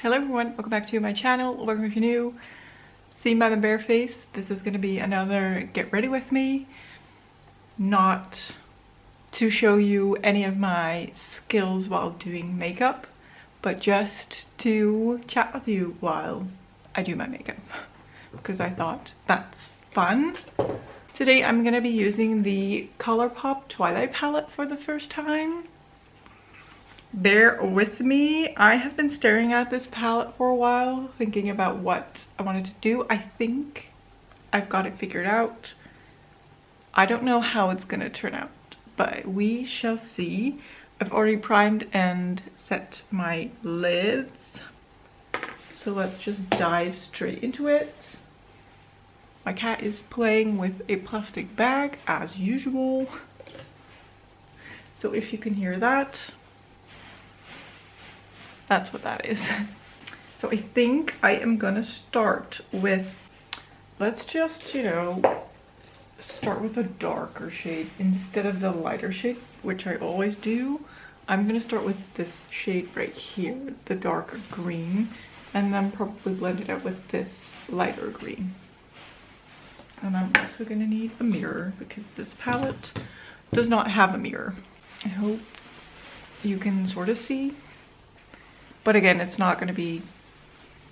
Hello everyone, welcome back to my channel. Welcome if you're new. Seen by my bare face, this is going to be another get ready with me. Not to show you any of my skills while doing makeup, but just to chat with you while I do my makeup, because I thought that's fun. Today I'm going to be using the Colourpop Twilight palette for the first time. Bear with me. I have been staring at this palette for a while, thinking about what I wanted to do. I think I've got it figured out. I don't know how it's gonna turn out, but we shall see. I've already primed and set my lids, so let's just dive straight into it. My cat is playing with a plastic bag as usual, so if you can hear that, that's what that is. So I think I am gonna start with, let's just, you know, start with a darker shade instead of the lighter shade, which I always do. I'm gonna start with this shade right here, the darker green, and then probably blend it out with this lighter green. And I'm also gonna need a mirror because this palette does not have a mirror. I hope you can sort of see. But again, it's not going to be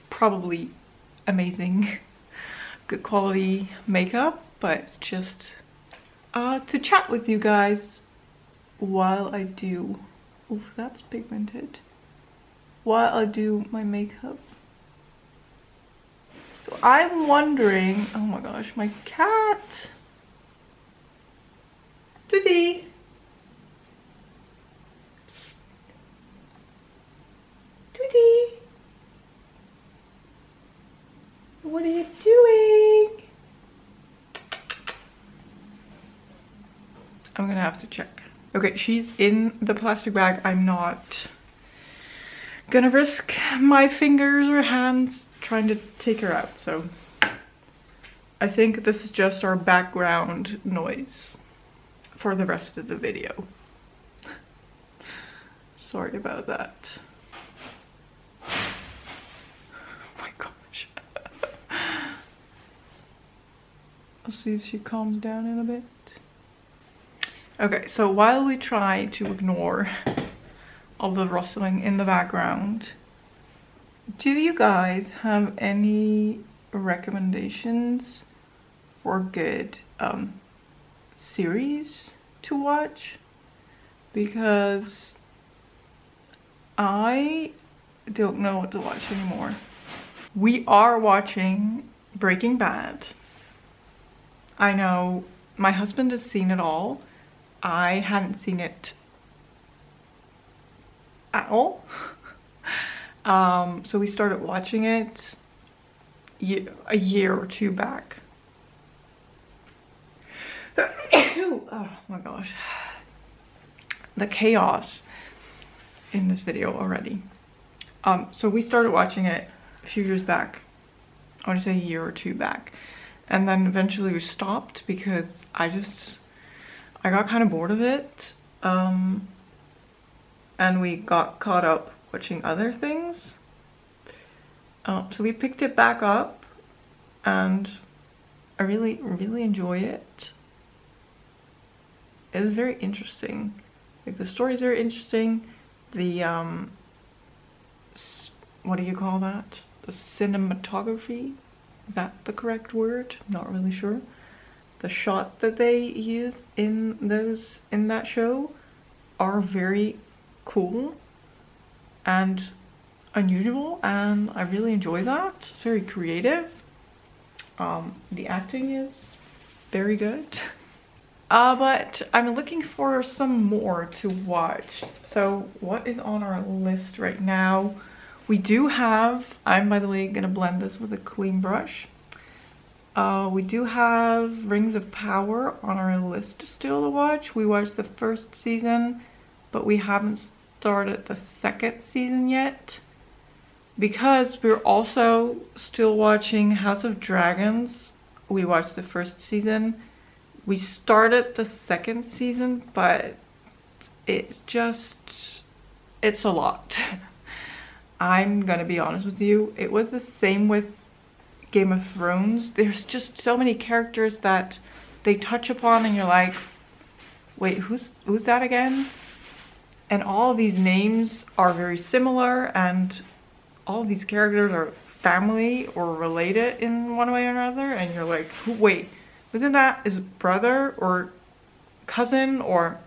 probably amazing, good quality makeup, but just to chat with you guys while I do, oof, that's pigmented, while I do my makeup. So I'm wondering, oh my gosh, my cat, Tutti. What are you doing? I'm gonna have to check. Okay, she's in the plastic bag. I'm not gonna risk my fingers or hands trying to take her out, so I think this is just our background noise for the rest of the video. Sorry about that. I'll see if she calms down in a bit. Okay, so while we try to ignore all the rustling in the background, do you guys have any recommendations for good series to watch? Because I don't know what to watch anymore. We are watching Breaking Bad. I know my husband has seen it all. I hadn't seen it at all. So we started watching it a year or two back. Oh my gosh. The chaos in this video already. So we started watching it a few years back. I want to say a year or two back. And then eventually we stopped because I got kind of bored of it. And we got caught up watching other things. So we picked it back up and I really, really enjoy it. It is very interesting. Like, the story is very interesting. The, what do you call that? The cinematography? Is that the correct word? I'm not really sure. The shots that they use in that show are very cool and unusual, and I really enjoy that. It's very creative. The acting is very good. But I'm looking for some more to watch. So what is on our list right now? We do have, I'm by the way gonna blend this with a clean brush. We do have Rings of Power on our list still to watch. We watched the first season, but we haven't started the second season yet. Because we're also still watching House of Dragons. We watched the first season. We started the second season, but it's a lot. I'm gonna be honest with you, it was the same with Game of Thrones. There's just so many characters that they touch upon and you're like, wait, who's that again? And all of these names are very similar, and all of these characters are family or related in one way or another, and you're like, wait, wasn't that his brother or cousin, or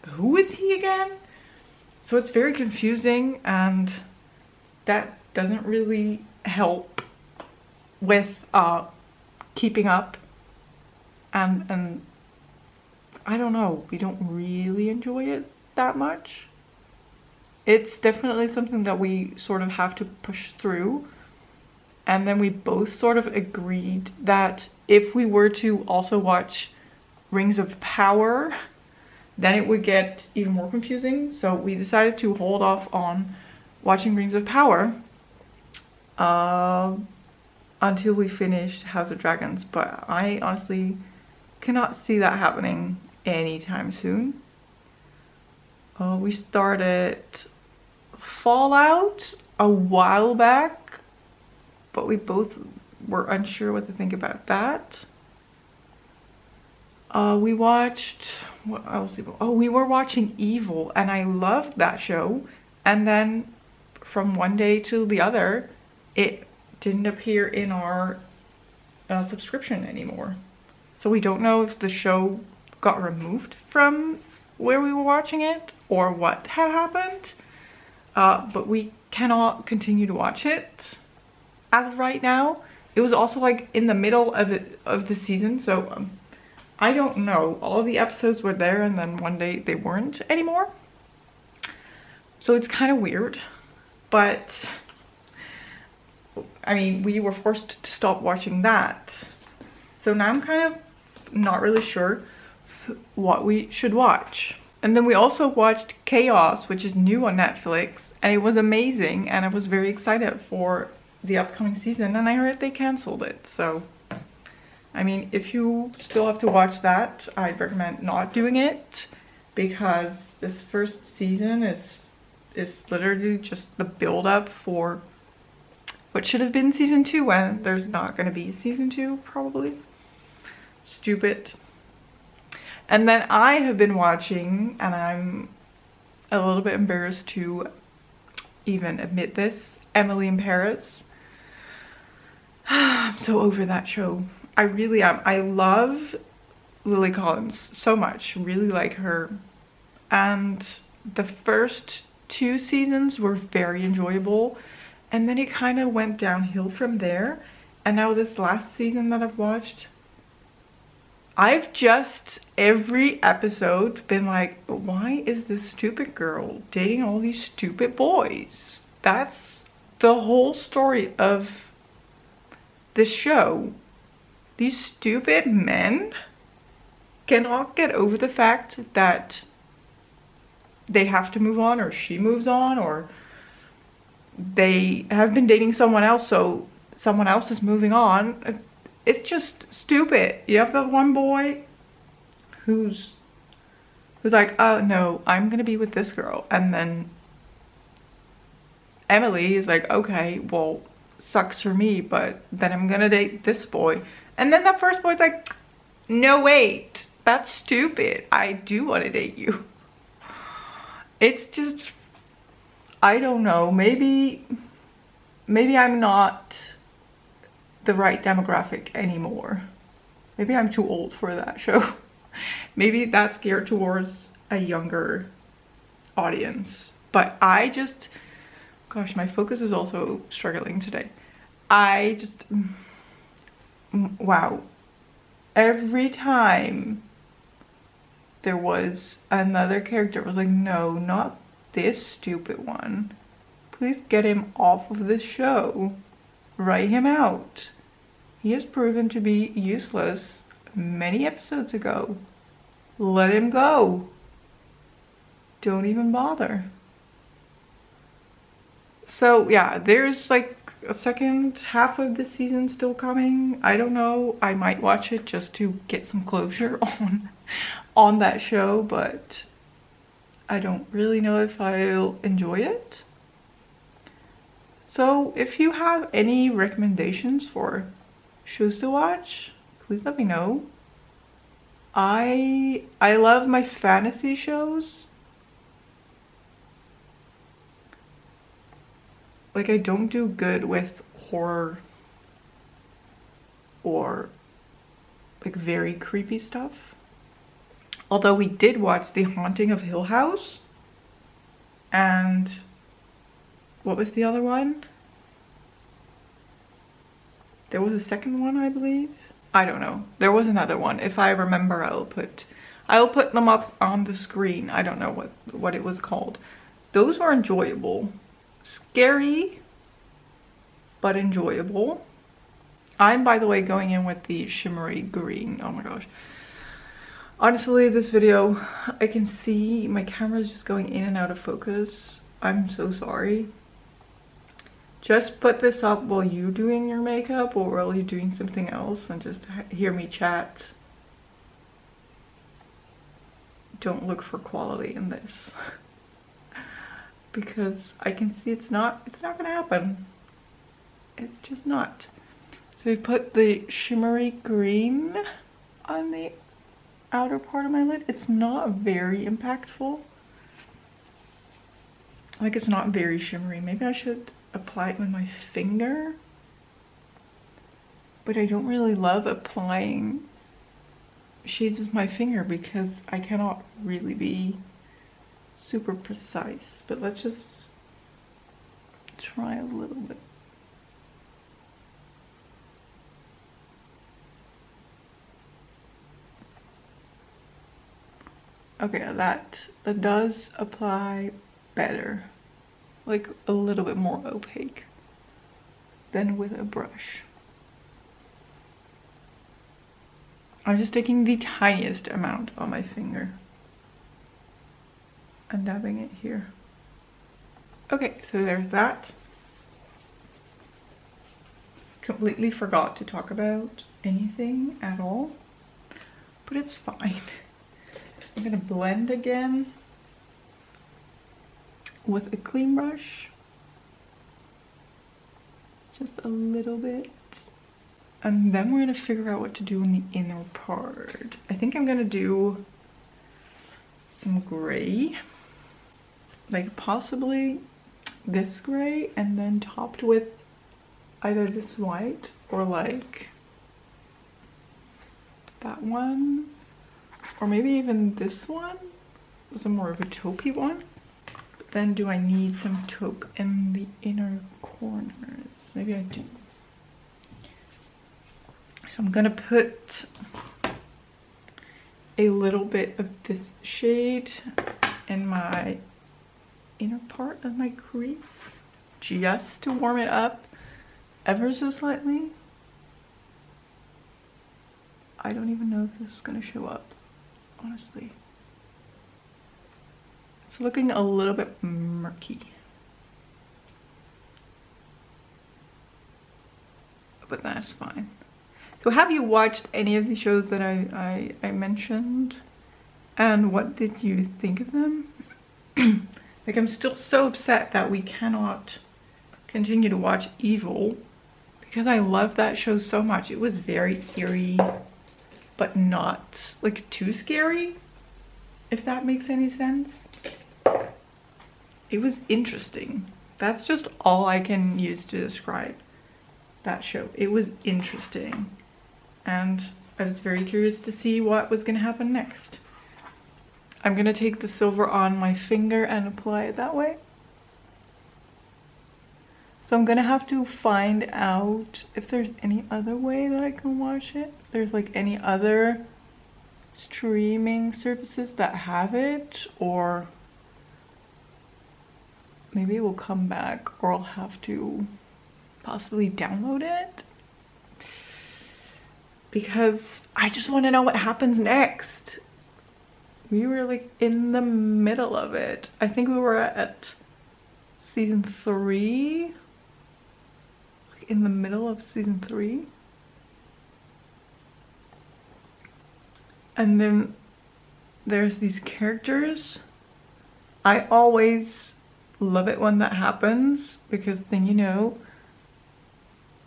who is he again? So it's very confusing, and that doesn't really help with keeping up, and I don't know, we don't really enjoy it that much. It's definitely something that we sort of have to push through, and then we both sort of agreed that if we were to also watch Rings of Power, then it would get even more confusing. So we decided to hold off on watching Rings of Power until we finished House of Dragons, but I honestly cannot see that happening anytime soon. We started Fallout a while back, but we both were unsure what to think about that. We watched, what else? Oh, we were watching Evil, and I loved that show. And then from one day to the other, it didn't appear in our subscription anymore. So we don't know if the show got removed from where we were watching it or what had happened. But we cannot continue to watch it as of right now. It was also like in the middle of the season, so I don't know. All of the episodes were there and then one day they weren't anymore. So it's kind of weird, but I mean, we were forced to stop watching that. So now I'm kind of not really sure what we should watch. And then we also watched Chaos, which is new on Netflix, and it was amazing, and I was very excited for the upcoming season, and I heard they canceled it. So I mean, if you still have to watch that, I'd recommend not doing it, because this first season is literally just the build up for what should have been season 2, when there's not going to be season 2 probably. Stupid. And then I have been watching, and I'm a little bit embarrassed to even admit this, Emily in Paris. I'm so over that show. I really am. I love Lily Collins so much. Really like her. And the first 2 seasons were very enjoyable. And then it kind of went downhill from there. And now this last season that I've watched, I've just every episode been like, why is this stupid girl dating all these stupid boys? That's the whole story of this show. These stupid men cannot get over the fact that they have to move on, or she moves on, or they have been dating someone else, so someone else is moving on. It's just stupid. You have the one boy who's like, oh no, I'm gonna be with this girl, and then Emily is like, okay, well, sucks for me, but then I'm gonna date this boy. And then that first boy's like, no wait, that's stupid, I do want to date you. It's just, I don't know, maybe I'm not the right demographic anymore. Maybe I'm too old for that show. Maybe that's geared towards a younger audience. But I just, gosh, my focus is also struggling today. I just, wow. Every time there was another character, it was like, no, not this stupid one. Please get him off of this show. Write him out. He has proven to be useless many episodes ago. Let him go. Don't even bother. So yeah, there's like a second half of the season still coming. I don't know. I might watch it just to get some closure on that show, but I don't really know if I'll enjoy it. So if you have any recommendations for shows to watch, please let me know. I love my fantasy shows. Like, I don't do good with horror or like very creepy stuff. Although we did watch The Haunting of Hill House, and what was the other one? There was a second one, I believe. I don't know. There was another one. If I remember, I'll put them up on the screen. I don't know what it was called. Those were enjoyable. Scary, but enjoyable. I'm, by the way, going in with the shimmery green. Oh my gosh. Honestly, this video, I can see my camera's just going in and out of focus. I'm so sorry. Just put this up while you're doing your makeup or while you're doing something else and just hear me chat. Don't look for quality in this. Because I can see it's not gonna happen. It's just not. So we put the shimmery green on the outer part of my lid. It's not very impactful. Like, it's not very shimmery. Maybe I should apply it with my finger. But I don't really love applying shades with my finger because I cannot really be super precise. But let's just try a little bit. Okay, that does apply better. Like a little bit more opaque than with a brush. I'm just taking the tiniest amount on my finger and dabbing it here. Okay, so there's that. Completely forgot to talk about anything at all, but it's fine. I'm gonna blend again with a clean brush, just a little bit, and then we're gonna figure out what to do in the inner part. I think I'm gonna do some gray, like possibly this gray, and then topped with either this white or like that one, or maybe even this one. This is more of a taupey one. Then do I need some taupe in the inner corners? Maybe I do. So I'm gonna put a little bit of this shade in my inner part of my crease, just to warm it up ever so slightly. I don't even know if this is gonna show up, honestly. It's looking a little bit murky. But that's fine. So have you watched any of the shows that I mentioned? And what did you think of them? Like, I'm still so upset that we cannot continue to watch Evil because I love that show so much. It was very eerie, but not like too scary, if that makes any sense. It was interesting. That's just all I can use to describe that show. It was interesting. And I was very curious to see what was going to happen next. I'm going to take the silver on my finger and apply it that way. So I'm going to have to find out if there's any other way that I can wash it. If there's like any other streaming services that have it, or maybe it will come back, or I'll have to possibly download it, because I just want to know what happens next. We were like in the middle of it. I think we were at season 3, like in the middle of season 3. And then there's these characters. I always love it when that happens, because then you know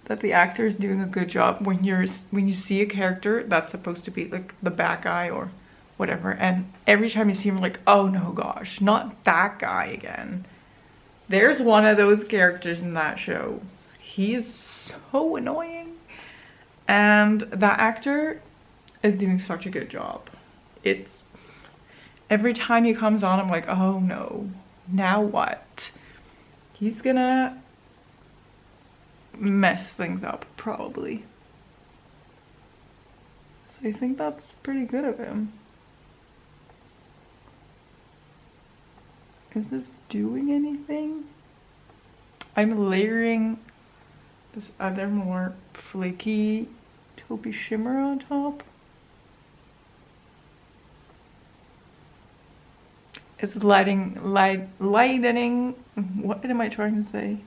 that the actor is doing a good job. When you see a character that's supposed to be like the bad guy or whatever, and every time you see him, like, oh no gosh, not that guy again. There's one of those characters in that show. He is so annoying, and that actor is doing such a good job. It's every time he comes on, I'm like, oh no, now what? He's gonna mess things up probably. So I think that's pretty good of him. Is this doing anything? I'm layering this other more flaky taupey shimmer on top. It's lightening, what am I trying to say?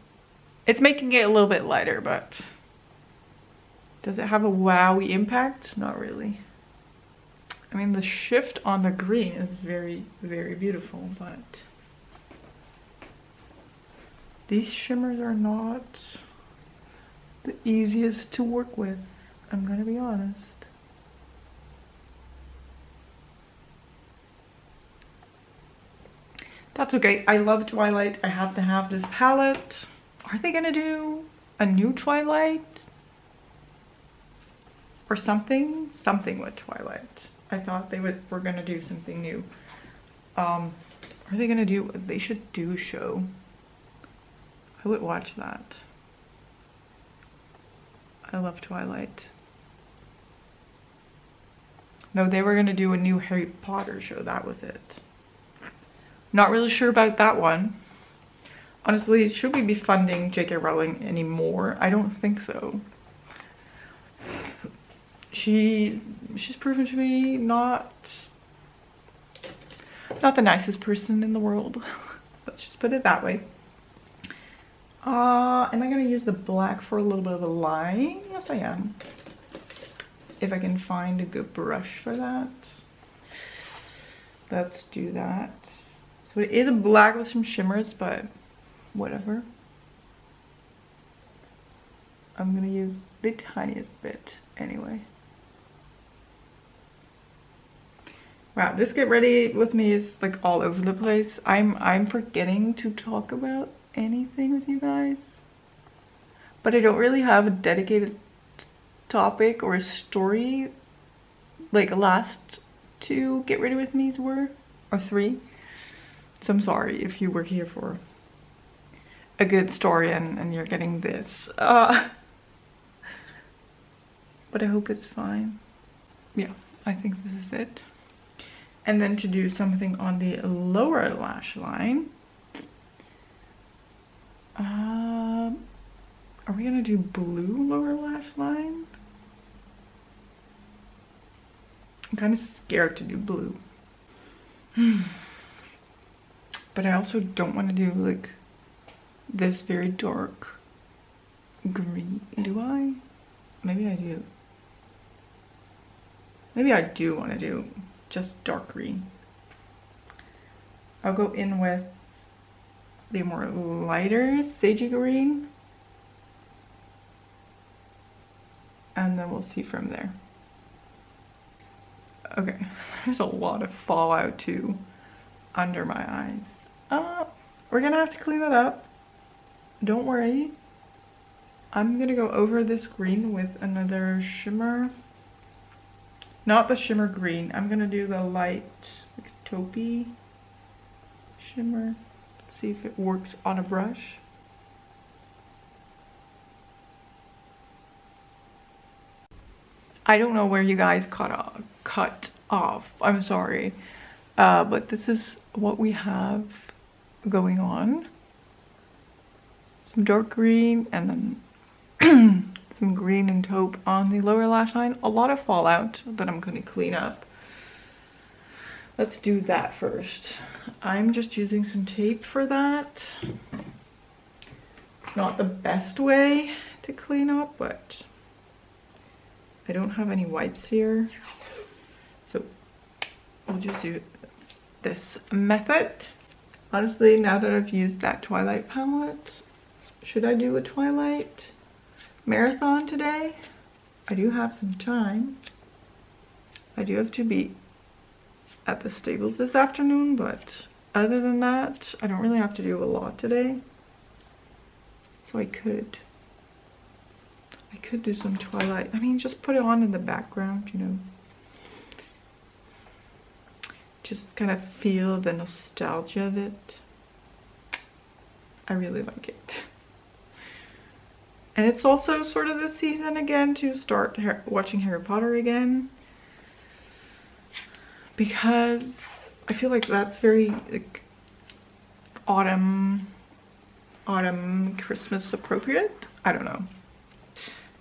It's making it a little bit lighter, but does it have a wowie impact? Not really. I mean, the shift on the green is very, very beautiful, but these shimmers are not the easiest to work with, I'm gonna be honest. That's okay. I love Twilight. I have to have this palette. Are they gonna do a new Twilight? Or something? Something with Twilight. I thought they were gonna do something new. Are they gonna do, they should do a show. I would watch that. I love Twilight. No, they were gonna do a new Harry Potter show. That was it. Not really sure about that one. Honestly, should we be funding J.K. Rowling anymore? I don't think so. She's proven to be not the nicest person in the world. Let's just put it that way. Am I gonna use the black for a little bit of a line? Yes, I am. If I can find a good brush for that. Let's do that. So it is a black with some shimmers, but whatever. I'm gonna use the tiniest bit anyway. Wow, this Get Ready With Me is like all over the place. I'm forgetting to talk about anything with you guys. But I don't really have a dedicated topic or a story like last two Get Ready With Me's were, or three. So I'm sorry if you were here for a good story and you're getting this. But I hope it's fine. Yeah, I think this is it. And then to do something on the lower lash line. Are we gonna do blue lower lash line? I'm kind of scared to do blue. But I also don't want to do like this very dark green. Do I? Maybe I do. Maybe I do want to do just dark green. I'll go in with the more lighter sagey green. And then we'll see from there. Okay, there's a lot of fallout too under my eyes. We're gonna have to clean it up. Don't worry. I'm gonna go over this green with another shimmer. Not the shimmer green. I'm gonna do the light like, taupey shimmer. Let's see if it works on a brush. I don't know where you guys cut off. I'm sorry. But this is what we have going on. Some dark green and then some green and taupe on the lower lash line. A lot of fallout that I'm going to clean up. Let's do that first. I'm just using some tape for that. Not the best way to clean up, but I don't have any wipes here. So we'll just do this method. Honestly, now that I've used that Twilight palette, should I do a Twilight marathon today? I do have some time. I do have to be at the stables this afternoon, but other than that, I don't really have to do a lot today. So I could do some Twilight. I mean, just put it on in the background, you know. Just kind of feel the nostalgia of it. I really like it. And it's also sort of the season again to start watching Harry Potter again. Because I feel like that's very like autumn Christmas appropriate. I don't know.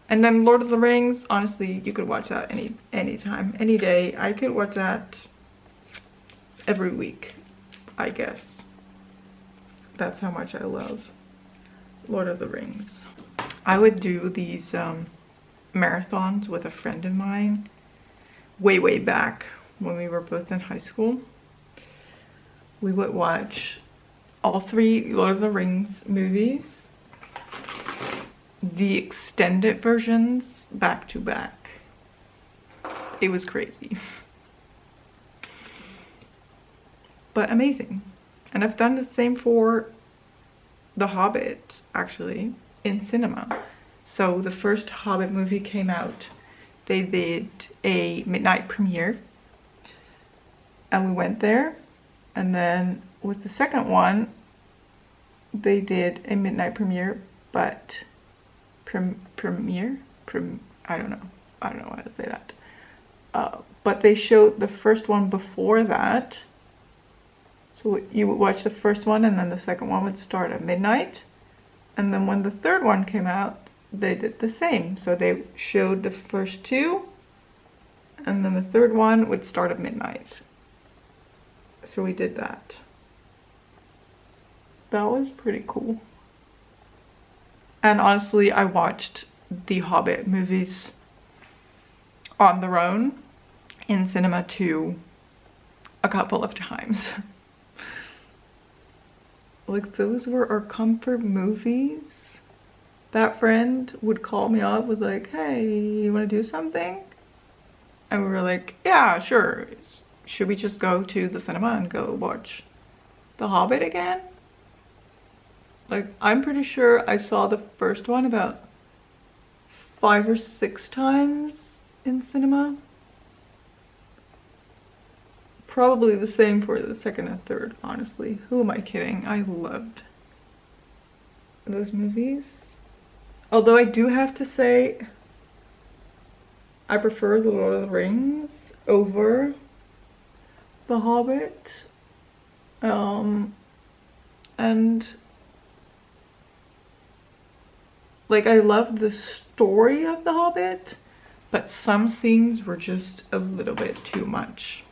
And then Lord of the Rings, honestly, you could watch that any time, any day. I could watch that every week, I guess. That's how much I love Lord of the Rings. I would do these marathons with a friend of mine way back when we were both in high school. We would watch all 3 Lord of the Rings movies, the extended versions, back to back. It was crazy. But amazing. And I've done the same for The Hobbit, actually, in cinema. So the first Hobbit movie came out. They did a midnight premiere. And we went there. And then with the second one, they did a midnight premiere, but I don't know how to say that. But they showed the first one before that. So you would watch the first one and then the second one would start at midnight. And then when the third one came out, they did the same. So they showed the first 2 and then the third one would start at midnight. So we did that. That was pretty cool. And honestly, I watched the Hobbit movies on their own in cinema too a couple of times. Like, those were our comfort movies. That friend would call me up, was like, hey, you want to do something? And we were like, yeah, sure. Should we just go to the cinema and go watch The Hobbit again? Like, I'm pretty sure I saw the first one about 5 or 6 times in cinema. Probably the same for the second and third, honestly. Who am I kidding? I loved those movies. Although I do have to say, I prefer The Lord of the Rings over The Hobbit. And like, I love the story of The Hobbit, but some scenes were just a little bit too much.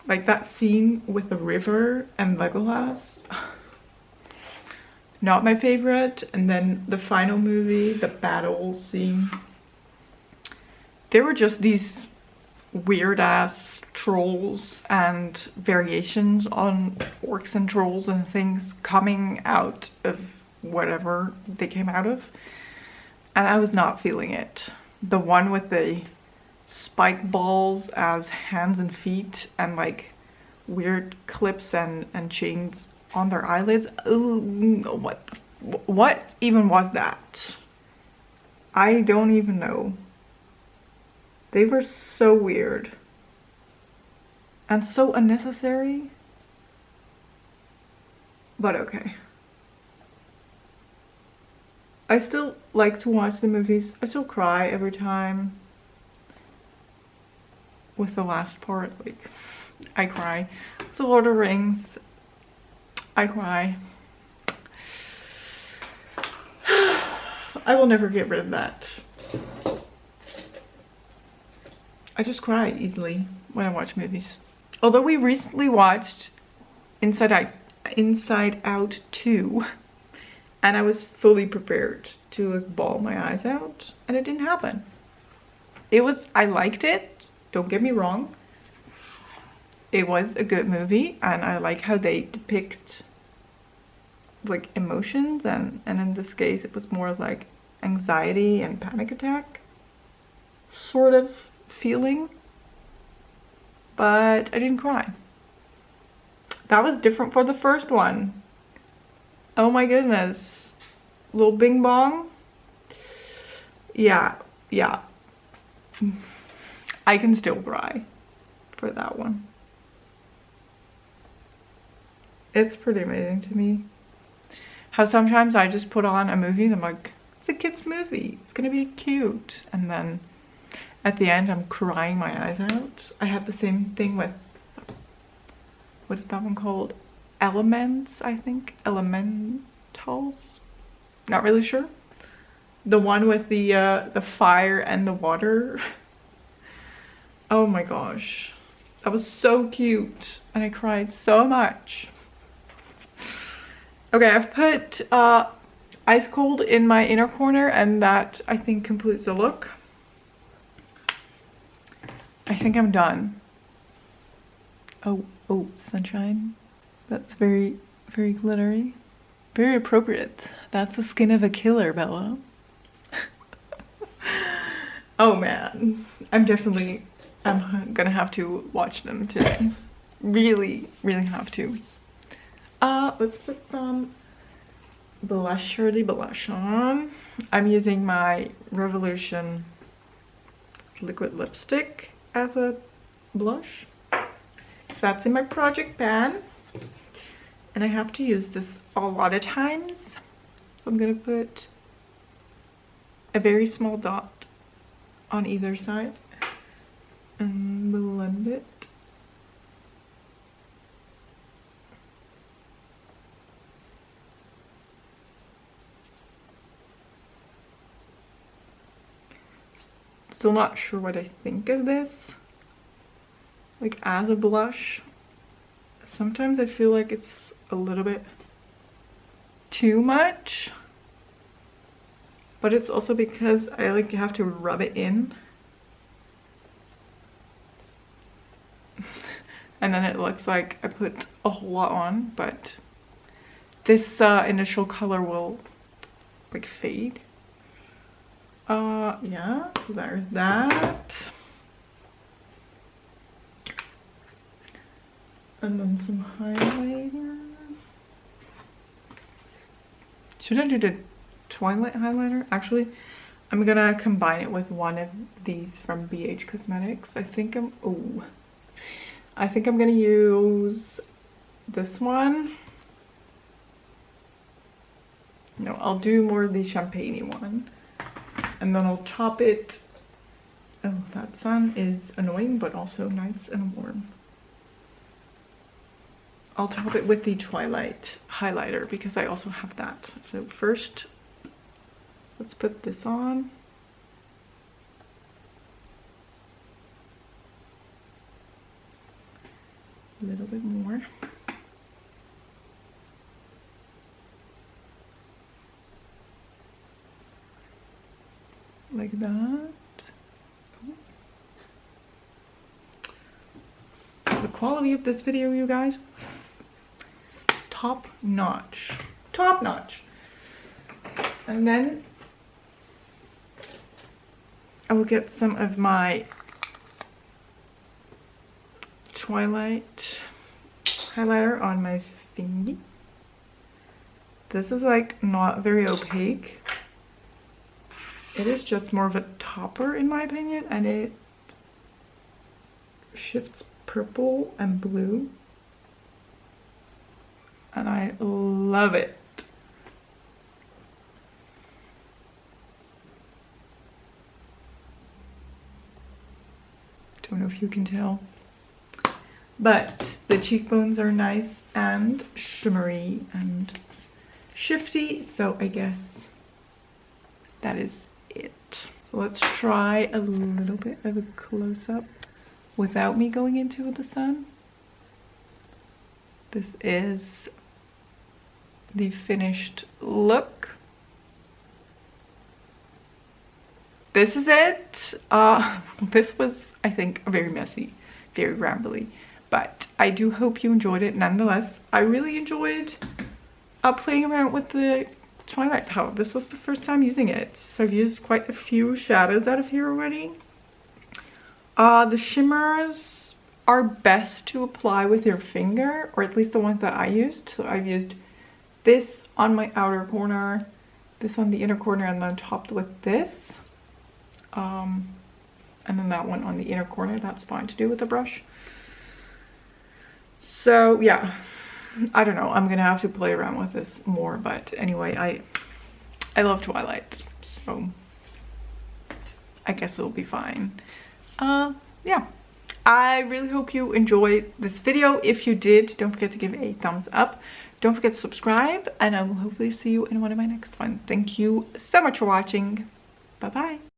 Like that scene with the river and Legolas, not my favorite. And then the final movie, the battle scene, there were just these weird ass trolls and variations on orcs and trolls and things coming out of whatever they came out of, and I was not feeling it. The one with the spike balls as hands and feet and like weird clips and chains on their eyelids. Ooh, what even was that? I don't even know. They were so weird and so unnecessary, but okay. I still like to watch the movies. I still cry every time with the last part. Like, I cry. With The Lord of the Rings, I cry. I will never get rid of that. I just cry easily when I watch movies. Although we recently watched Inside Out 2. And I was fully prepared to like bawl my eyes out, and it didn't happen. I liked it, don't get me wrong, it was a good movie, and I like how they depict like emotions, and in this case it was more like anxiety and panic attack sort of feeling, but I didn't cry. That was different for the first one. Oh my goodness. Little Bing Bong. Yeah. I can still cry for that one. It's pretty amazing to me how sometimes I just put on a movie and I'm like, it's a kid's movie, it's gonna be cute, and then at the end I'm crying my eyes out. I had the same thing with, what is that one called? Elements, I think. Elementals? Not really sure. The one with the fire and the water. Oh my gosh. That was so cute and I cried so much. Okay, I've put Ice Cold in my inner corner, and that I think completes the look. I think I'm done. Oh, sunshine. That's very, very glittery. Very appropriate. That's the skin of a killer, Bella. Oh man. I'm gonna have to watch them today. Really, really have to. Let's put some blush on. I'm using my Revolution liquid lipstick as a blush. So that's in my project pan. And I have to use this a lot of times. So I'm gonna put a very small dot on either side and blend it. Still not sure what I think of this, like as a blush. Sometimes I feel like it's a little bit too much, but it's also because I like have to rub it in and then it looks like I put a whole lot on, but this initial color will like fade. Yeah, so there's that. And then some highlighter. Should I do the Twilight highlighter? Actually, I'm gonna combine it with one of these from BH Cosmetics. I think I'm gonna use this one. No, I'll do more of the champagne-y one. And then I'll top it. Oh, that sun is annoying, but also nice and warm. I'll top it with the Twilight highlighter because I also have that. So first, let's put this on. A little bit more. Like that. The quality of this video, you guys, top notch. Top notch. And then I will get some of my Twilight highlighter on my finger. This is like not very opaque. It is just more of a topper in my opinion, and it shifts purple and blue. And I love it. Don't know if you can tell. But the cheekbones are nice and shimmery and shifty, so I guess that is it. So let's try a little bit of a close-up without me going into the sun. This is the finished look. This is it. This was, I think, very messy, very rambly, but I do hope you enjoyed it nonetheless. I really enjoyed playing around with the Twilight palette. This was the first time using it, so I've used quite a few shadows out of here already. The shimmers are best to apply with your finger, or at least the ones that I used. So I've used this on my outer corner, this on the inner corner, and then topped with this. And then that one on the inner corner. That's fine to do with a brush. So yeah, I don't know, I'm gonna have to play around with this more, but anyway, I love Twilight, so I guess it'll be fine. Yeah, I really hope you enjoyed this video. If you did, don't forget to give it a thumbs up. Don't forget to subscribe, and I will hopefully see you in one of my next ones. Thank you so much for watching. Bye bye.